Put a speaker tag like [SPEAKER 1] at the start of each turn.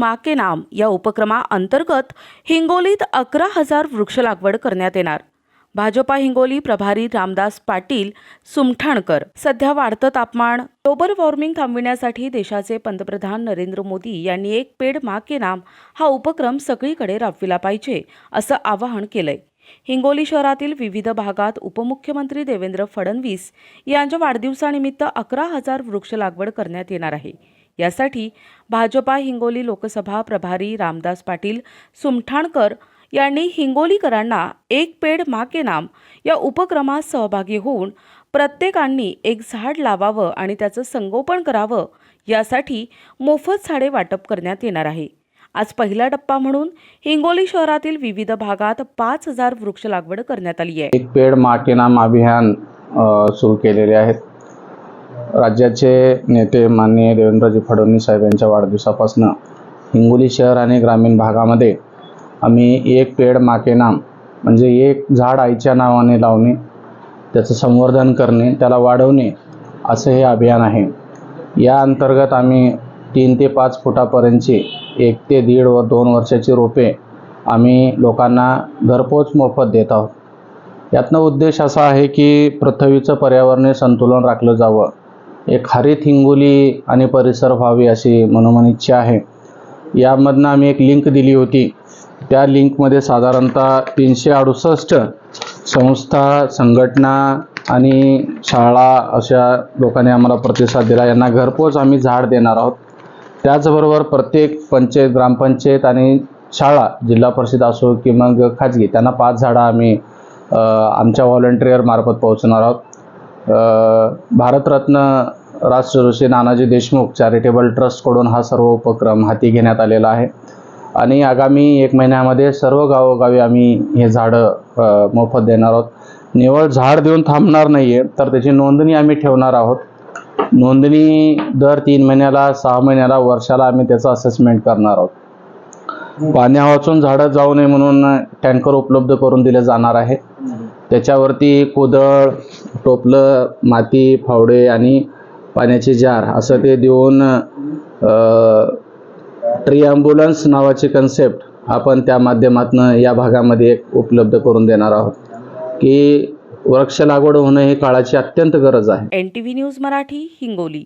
[SPEAKER 1] माँ के नाम या उपक्रमाअंतर्गत हिंगोलीत 11,000 वृक्ष लागवड करण्यात येणार। भाजपा हिंगोली प्रभारी रामदास पाटील सुमठाणकर। सध्या वाढतं तापमान, ग्लोबल वॉर्मिंग थांबविण्यासाठी देशाचे पंतप्रधान नरेंद्र मोदी यांनी एक पेड माँ के नाम हा उपक्रम सगळीकडे राबविला पाहिजे असं आवाहन केलंय। हिंगोली शहरातील विविध भागात उपमुख्यमंत्री देवेंद्र फडणवीस यांच्या वाढदिवसानिमित्त 11,000 वृक्ष लागवड करण्यात येणार आहे। यासाठी भाजपा हिंगोली लोकसभा प्रभारी रामदास पाटील सुमठाणकर यांनी हिंगोलीकरांना एक पेड माँ के नाम या उपक्रमात सहभागी होऊन प्रत्येकांनी एक झाड लावावं आणि त्याचं संगोपन करावं यासाठी मोफत झाडे वाटप करण्यात येणार आहे। आज पहिला टप्पा म्हणून हिंगोली शहरातील विविध भागात 5,000 वृक्ष लागवड करण्यात आली आहे।
[SPEAKER 2] एक पेड माँ के नाम अभियान सुरू केलेले आहेत। राज्याचे नेते माननीय देवेंद्रजी फडणवीस साहेब यांच्या वाढदिवसापासून हिंगोली शहर आणि ग्रामीण भागामध्ये आम्ही एक पेड माँ के नाम म्हणजे एक झाड आईच्या नावाने लावणे, त्याचं संवर्धन करणे, त्याला वाढवणे असं हे अभियान आहे। या अंतर्गत आम्ही 3 ते 5 फुटापर्यंतची 1 ते 1.5 व 2 वर्षाची रोपे आम्ही लोकांना घरपोच मोफत देत आहोत। यातनं उद्देश असा आहे की पृथ्वीचं पर्यावरणीय संतुलन राखलं जावं, एक हरित हिंगोली आणि परिसर व्हावी अशी मनोमन इच्छा आहे। यामधनं आम्ही एक लिंक दिली होती, त्या लिंकमध्ये साधारणतः 368 संस्था, संघटना आणि शाळा अशा लोकांनी आम्हाला प्रतिसाद दिला। यांना घरपोच आम्ही झाड देणार आहोत। त्याचबरोबर प्रत्येक पंचायत, ग्रामपंचायत आणि शाळा, जिल्हा परिषद असो की मग खाजगी, त्यांना 5 झाडं आम्ही आमच्या व्हॉलंटियर मार्फत पोहोचणार आहोत। भारतरत्न राष्ट्रऋषी नानाजी देशमुख चॅरिटेबल ट्रस्टकडून हा सर्व उपक्रम हाती घेण्यात आलेला आहे आणि आगामी 1 महिन्यामध्ये सर्व गावोगावी आम्ही हे झाडं मोफत देणार आहोत। निवळ झाड देऊन थांबणार नाही आहे, तर त्याची नोंदणी आम्ही ठेवणार आहोत। नोंदणी दर 3 महिन्याला, 6 महिन्याला, वर्षाला आम्ही त्याचं असेसमेंट करणार आहोत। पाण्या वाचून झाडं जाऊ नये म्हणून टँकर उपलब्ध करून दिले जाणार आहे। त्याच्यावरती कुदळ, टोपलं, माती, फावडे आणि पाण्याचे जार असं ते देऊन ट्री ॲम्ब्युलन्स नावाची कन्सेप्ट आपण त्या माध्यमातून या भागामध्ये एक उपलब्ध करून देणार आहोत की वृक्ष लागवड होणं ही काळाची अत्यंत गरज आहे।
[SPEAKER 1] NTV news Marathi, Hingoli.